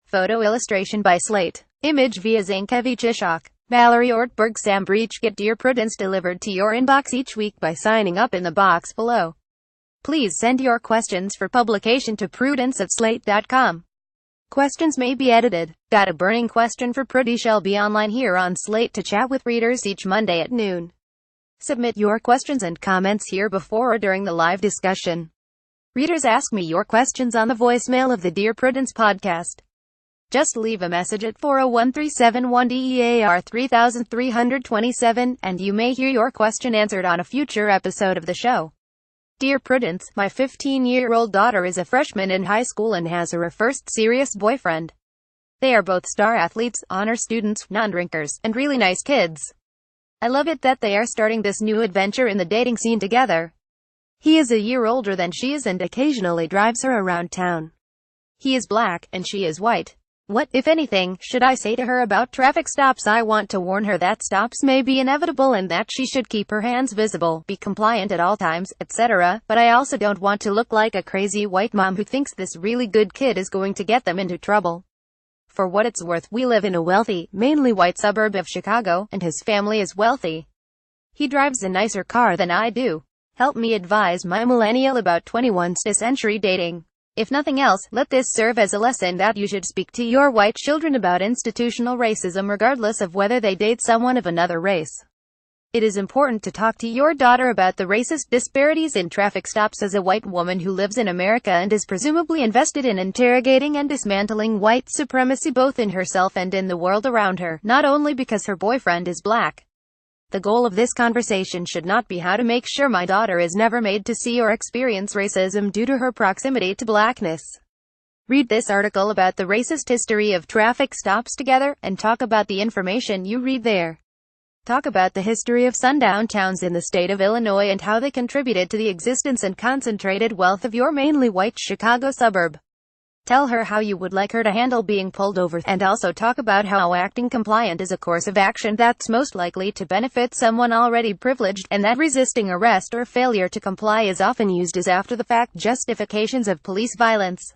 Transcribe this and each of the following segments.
Photo illustration by Slate. Image via Zankevic Ishak. Mallory Ortberg. Sam Breach. Get Dear Prudence delivered to your inbox each week by signing up in the box below. Please send your questions for publication to prudence@slate.com. Questions may be edited. Got a burning question for Prudie? She'll be online here on Slate to chat with readers each Monday at noon. Submit your questions and comments here before or during the live discussion. Readers, ask me your questions on the voicemail of the Dear Prudence podcast. Just leave a message at 401-371-DEAR 3327 and you may hear your question answered on a future episode of the show. Dear Prudence, my 15-year-old daughter is a freshman in high school and has her first serious boyfriend. They are both star athletes, honor students, non-drinkers, and really nice kids. I love it that they are starting this new adventure in the dating scene together. He is a year older than she is and occasionally drives her around town. He is black, and she is white. What, if anything, should I say to her about traffic stops? I want to warn her that stops may be inevitable and that she should keep her hands visible, be compliant at all times, etc. But I also don't want to look like a crazy white mom who thinks this really good kid is going to get them into trouble. For what it's worth, we live in a wealthy, mainly white suburb of Chicago, and his family is wealthy. He drives a nicer car than I do. Help me advise my millennial about 21st century dating. If nothing else, let this serve as a lesson that you should speak to your white children about institutional racism regardless of whether they date someone of another race. It is important to talk to your daughter about the racist disparities in traffic stops as a white woman who lives in America and is presumably invested in interrogating and dismantling white supremacy both in herself and in the world around her, not only because her boyfriend is black. The goal of this conversation should not be how to make sure my daughter is never made to see or experience racism due to her proximity to blackness. Read this article about the racist history of traffic stops together, and talk about the information you read there. Talk about the history of sundown towns in the state of Illinois and how they contributed to the existence and concentrated wealth of your mainly white Chicago suburb. Tell her how you would like her to handle being pulled over, and also talk about how acting compliant is a course of action that's most likely to benefit someone already privileged, and that resisting arrest or failure to comply is often used as after-the-fact justifications of police violence.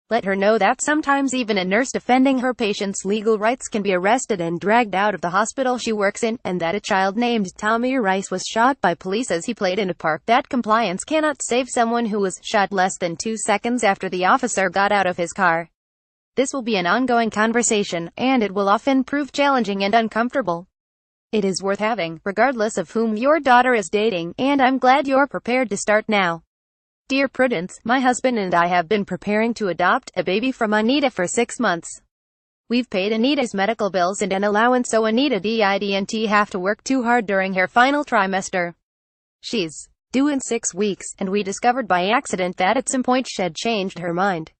Let her know that sometimes even a nurse defending her patient's legal rights can be arrested and dragged out of the hospital she works in, and that a child named Tommy Rice was shot by police as he played in a park. That compliance cannot save someone who was shot less than 2 seconds after the officer got out of his car. This will be an ongoing conversation, and it will often prove challenging and uncomfortable. It is worth having, regardless of whom your daughter is dating, and I'm glad you're prepared to start now. Dear Prudence, my husband and I have been preparing to adopt a baby from Anita for 6 months. We've paid Anita's medical bills and an allowance, so Anita didn't have to work too hard during her final trimester. She's due in 6 weeks, and we discovered by accident that at some point she'd changed her mind.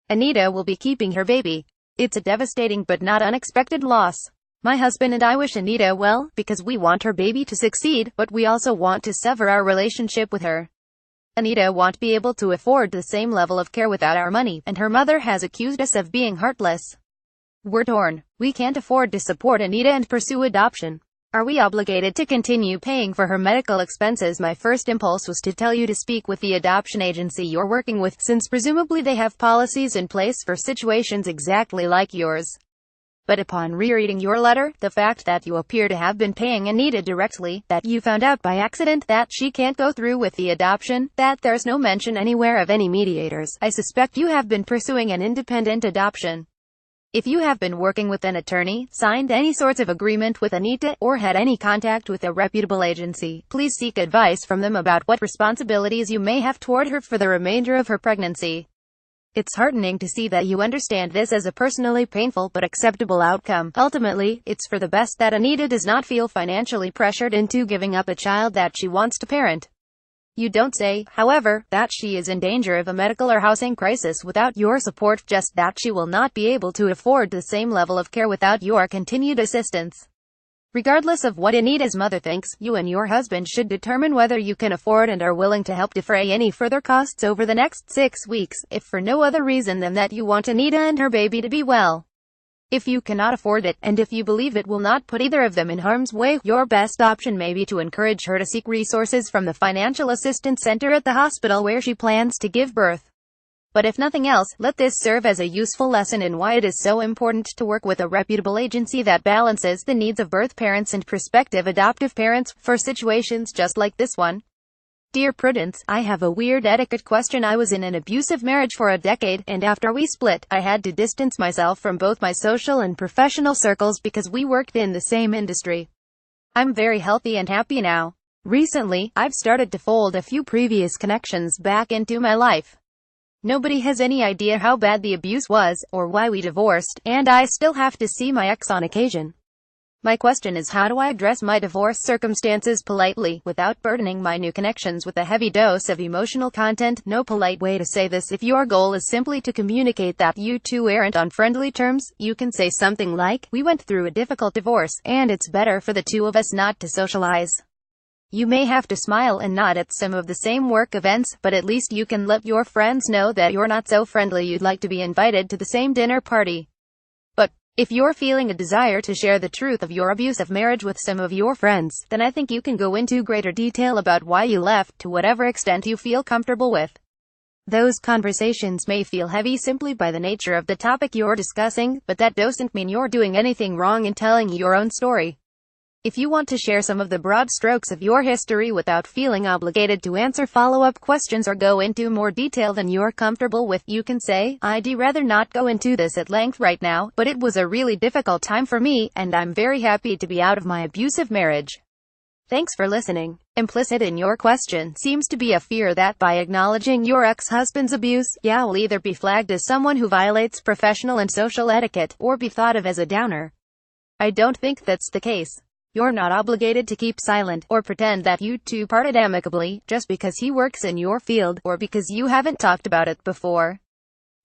Anita will be keeping her baby. It's a devastating but not unexpected loss. My husband and I wish Anita well, because we want her baby to succeed, but we also want to sever our relationship with her. Anita won't be able to afford the same level of care without our money, and her mother has accused us of being heartless. We're torn. We can't afford to support Anita and pursue adoption. Are we obligated to continue paying for her medical expenses? My first impulse was to tell you to speak with the adoption agency you're working with, since presumably they have policies in place for situations exactly like yours. But upon rereading your letter, the fact that you appear to have been paying Anita directly, that you found out by accident that she can't go through with the adoption, that there's no mention anywhere of any mediators, I suspect you have been pursuing an independent adoption. If you have been working with an attorney, signed any sorts of agreement with Anita, or had any contact with a reputable agency, please seek advice from them about what responsibilities you may have toward her for the remainder of her pregnancy. It's heartening to see that you understand this as a personally painful but acceptable outcome. Ultimately, it's for the best that Anita does not feel financially pressured into giving up a child that she wants to parent. You don't say, however, that she is in danger of a medical or housing crisis without your support, just that she will not be able to afford the same level of care without your continued assistance. Regardless of what Anita's mother thinks, you and your husband should determine whether you can afford and are willing to help defray any further costs over the next 6 weeks, if for no other reason than that you want Anita and her baby to be well. If you cannot afford it, and if you believe it will not put either of them in harm's way, your best option may be to encourage her to seek resources from the Financial Assistance Center at the hospital where she plans to give birth. But if nothing else, let this serve as a useful lesson in why it is so important to work with a reputable agency that balances the needs of birth parents and prospective adoptive parents, for situations just like this one. Dear Prudence, I have a weird etiquette question. I was in an abusive marriage for a decade, and after we split, I had to distance myself from both my social and professional circles because we worked in the same industry. I'm very healthy and happy now. Recently, I've started to fold a few previous connections back into my life. Nobody has any idea how bad the abuse was, or why we divorced, and I still have to see my ex on occasion. My question is, how do I address my divorce circumstances politely, without burdening my new connections with a heavy dose of emotional content? No polite way to say this. If your goal is simply to communicate that you two aren't on friendly terms, you can say something like, "We went through a difficult divorce, and it's better for the two of us not to socialize." You may have to smile and nod at some of the same work events, but at least you can let your friends know that you're not so friendly you'd like to be invited to the same dinner party. But if you're feeling a desire to share the truth of your abusive marriage with some of your friends, then I think you can go into greater detail about why you left, to whatever extent you feel comfortable with. Those conversations may feel heavy simply by the nature of the topic you're discussing, but that doesn't mean you're doing anything wrong in telling your own story. If you want to share some of the broad strokes of your history without feeling obligated to answer follow-up questions or go into more detail than you're comfortable with, you can say, "I'd rather not go into this at length right now, but it was a really difficult time for me, and I'm very happy to be out of my abusive marriage. Thanks for listening." Implicit in your question seems to be a fear that by acknowledging your ex-husband's abuse, you'll either be flagged as someone who violates professional and social etiquette, or be thought of as a downer. I don't think that's the case. You're not obligated to keep silent, or pretend that you two parted amicably, just because he works in your field, or because you haven't talked about it before.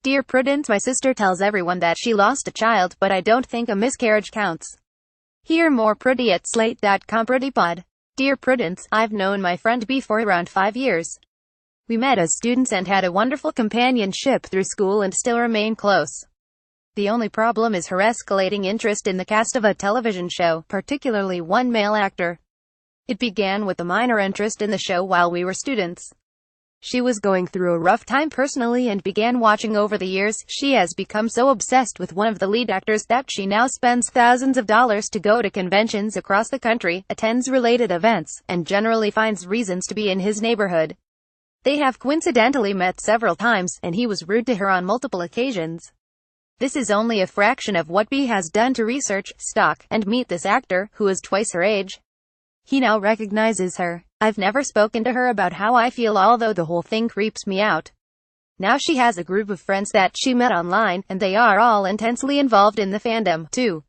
Dear Prudence, my sister tells everyone that she lost a child, but I don't think a miscarriage counts. Hear more Pruddy at slate.com. PruddyPod. Dear Prudence, I've known my friend B for around 5 years. We met as students and had a wonderful companionship through school and still remain close. The only problem is her escalating interest in the cast of a television show, particularly one male actor. It began with a minor interest in the show while we were students. She was going through a rough time personally and began watching. Over the years, she has become so obsessed with one of the lead actors that she now spends thousands of dollars to go to conventions across the country, attends related events, and generally finds reasons to be in his neighborhood. They have coincidentally met several times, and he was rude to her on multiple occasions. This is only a fraction of what B has done to research, stalk, and meet this actor, who is twice her age. He now recognizes her. I've never spoken to her about how I feel, although the whole thing creeps me out. Now she has a group of friends that she met online, and they are all intensely involved in the fandom, too.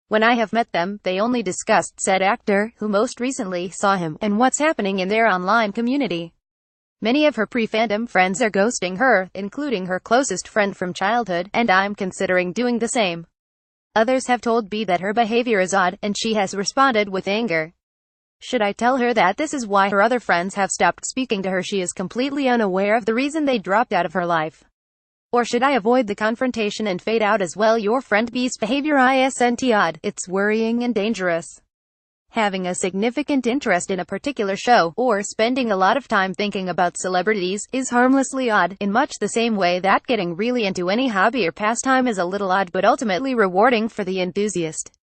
When I have met them, they only discussed said actor, who most recently saw him, and what's happening in their online community. Many of her pre-fandom friends are ghosting her, including her closest friend from childhood, and I'm considering doing the same. Others have told B that her behavior is odd, and she has responded with anger. Should I tell her that this is why her other friends have stopped speaking to her? She is completely unaware of the reason they dropped out of her life. Or should I avoid the confrontation and fade out as well? Your friend B's behavior isn't odd, it's worrying and dangerous. Having a significant interest in a particular show, or spending a lot of time thinking about celebrities, is harmlessly odd, in much the same way that getting really into any hobby or pastime is a little odd but ultimately rewarding for the enthusiast.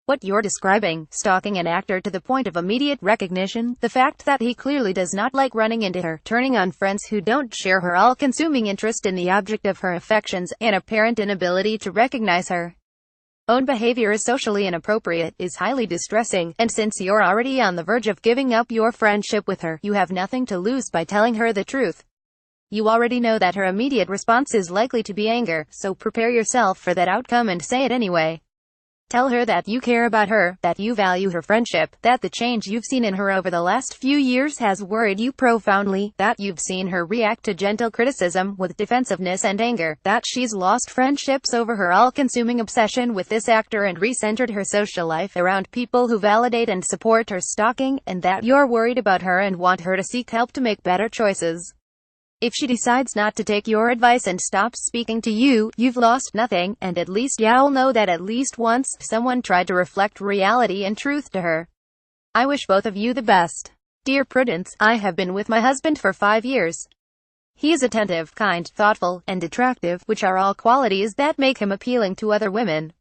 What you're describing, stalking an actor to the point of immediate recognition, the fact that he clearly does not like running into her, turning on friends who don't share her all-consuming interest in the object of her affections, and apparent inability to recognize her own behavior is socially inappropriate, is highly distressing, and since you're already on the verge of giving up your friendship with her, you have nothing to lose by telling her the truth. You already know that her immediate response is likely to be anger, so prepare yourself for that outcome and say it anyway. Tell her that you care about her, that you value her friendship, that the change you've seen in her over the last few years has worried you profoundly, that you've seen her react to gentle criticism with defensiveness and anger, that she's lost friendships over her all-consuming obsession with this actor and recentered her social life around people who validate and support her stalking, and that you're worried about her and want her to seek help to make better choices. If she decides not to take your advice and stops speaking to you, you've lost nothing, and at least you'll know that at least once, someone tried to reflect reality and truth to her. I wish both of you the best. Dear Prudence, I have been with my husband for 5 years. He is attentive, kind, thoughtful, and attractive, which are all qualities that make him appealing to other women.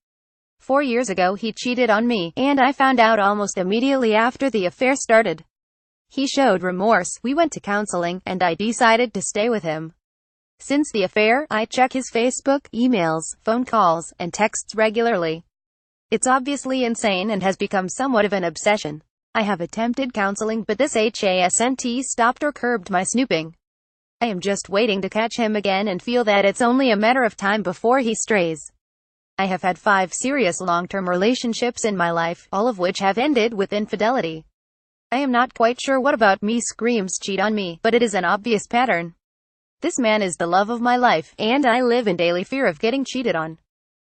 4 years ago he cheated on me, and I found out almost immediately after the affair started. He showed remorse, we went to counseling, and I decided to stay with him. Since the affair, I check his Facebook, emails, phone calls, and texts regularly. It's obviously insane and has become somewhat of an obsession. I have attempted counseling, but this hasn't stopped or curbed my snooping. I am just waiting to catch him again and feel that it's only a matter of time before he strays. I have had 5 serious long-term relationships in my life, all of which have ended with infidelity. I am not quite sure what about me screams cheat on me, but it is an obvious pattern. This man is the love of my life, and I live in daily fear of getting cheated on.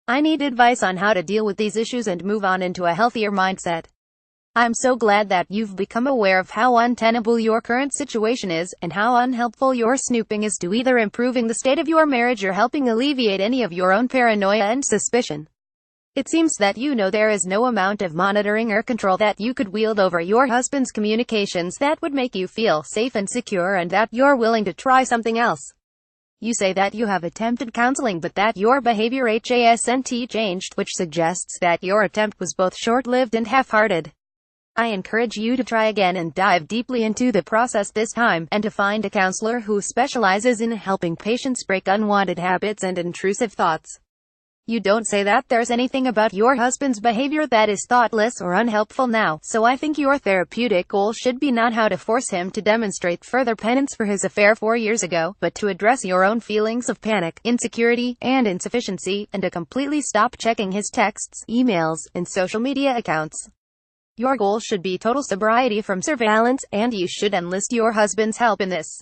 I need advice on how to deal with these issues and move on into a healthier mindset. I'm so glad that you've become aware of how untenable your current situation is, and how unhelpful your snooping is to either improving the state of your marriage or helping alleviate any of your own paranoia and suspicion. It seems that you know there is no amount of monitoring or control that you could wield over your husband's communications that would make you feel safe and secure, and that you're willing to try something else. You say that you have attempted counseling, but that your behavior hasn't changed, which suggests that your attempt was both short-lived and half-hearted. I encourage you to try again and dive deeply into the process this time, and to find a counselor who specializes in helping patients break unwanted habits and intrusive thoughts. You don't say that there's anything about your husband's behavior that is thoughtless or unhelpful now, so I think your therapeutic goal should be not how to force him to demonstrate further penance for his affair 4 years ago, but to address your own feelings of panic, insecurity, and insufficiency, and to completely stop checking his texts, emails, and social media accounts. Your goal should be total sobriety from surveillance, and you should enlist your husband's help in this.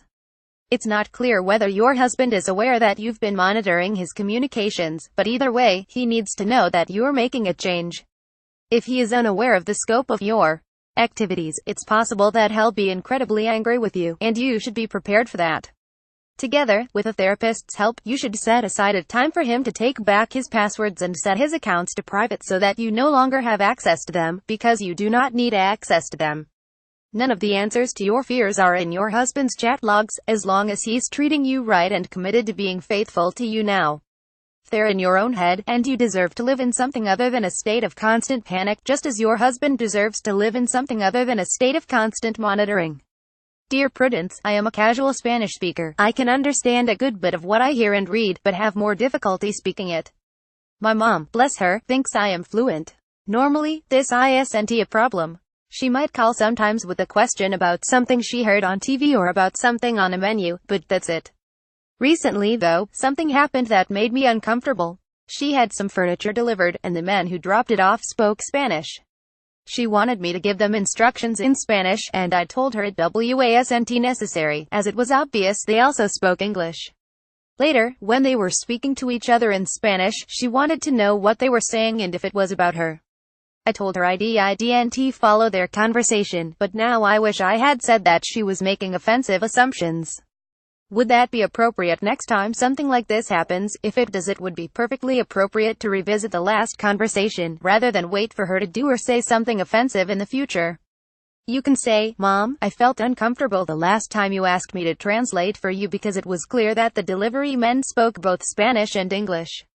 It's not clear whether your husband is aware that you've been monitoring his communications, but either way, he needs to know that you're making a change. If he is unaware of the scope of your activities, it's possible that he'll be incredibly angry with you, and you should be prepared for that. Together, with a therapist's help, you should set aside a time for him to take back his passwords and set his accounts to private so that you no longer have access to them, because you do not need access to them. None of the answers to your fears are in your husband's chat logs, as long as he's treating you right and committed to being faithful to you now. They're in your own head, and you deserve to live in something other than a state of constant panic, just as your husband deserves to live in something other than a state of constant monitoring. Dear Prudence, I am a casual Spanish speaker. I can understand a good bit of what I hear and read, but have more difficulty speaking it. My mom, bless her, thinks I am fluent. Normally, this isn't a problem. She might call sometimes with a question about something she heard on TV or about something on a menu, but that's it. Recently though, something happened that made me uncomfortable. She had some furniture delivered, and the man who dropped it off spoke Spanish. She wanted me to give them instructions in Spanish, and I told her it wasn't necessary, as it was obvious they also spoke English. Later, when they were speaking to each other in Spanish, she wanted to know what they were saying and if it was about her. I told her I didn't follow their conversation, but now I wish I had said that she was making offensive assumptions. Would that be appropriate next time something like this happens? If it does, it would be perfectly appropriate to revisit the last conversation, rather than wait for her to do or say something offensive in the future. You can say, Mom, I felt uncomfortable the last time you asked me to translate for you because it was clear that the delivery men spoke both Spanish and English.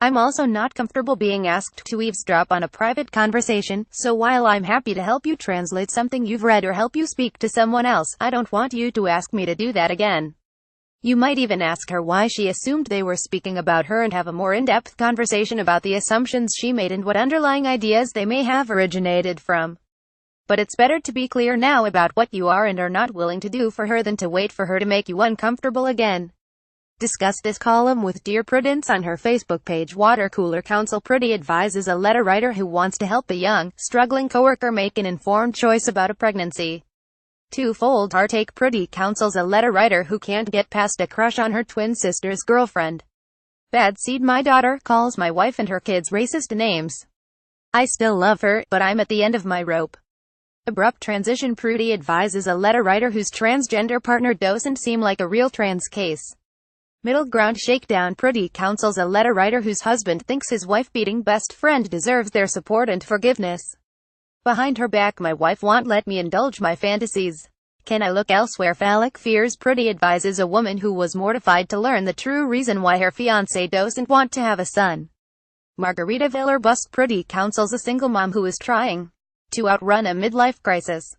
I'm also not comfortable being asked to eavesdrop on a private conversation, so while I'm happy to help you translate something you've read or help you speak to someone else, I don't want you to ask me to do that again. You might even ask her why she assumed they were speaking about her and have a more in-depth conversation about the assumptions she made and what underlying ideas they may have originated from. But it's better to be clear now about what you are and are not willing to do for her than to wait for her to make you uncomfortable again. Discuss this column with Dear Prudence on her Facebook page. Water Cooler Counsel. Prudie advises a letter writer who wants to help a young, struggling coworker make an informed choice about a pregnancy. Twofold heartache. Prudie counsels a letter writer who can't get past a crush on her twin sister's girlfriend. Bad seed. My daughter calls my wife and her kids racist names. I still love her, but I'm at the end of my rope. Abrupt transition. Prudie advises a letter writer whose transgender partner doesn't seem like a real trans case. Middle ground shakedown. Prudie counsels a letter writer whose husband thinks his wife-beating best friend deserves their support and forgiveness. Behind her back, my wife won't let me indulge my fantasies. Can I look elsewhere? Phallic fears Priti advises a woman who was mortified to learn the true reason why her fiancé doesn't want to have a son. Margarita Villar-Busk Priti counsels a single mom who is trying to outrun a midlife crisis.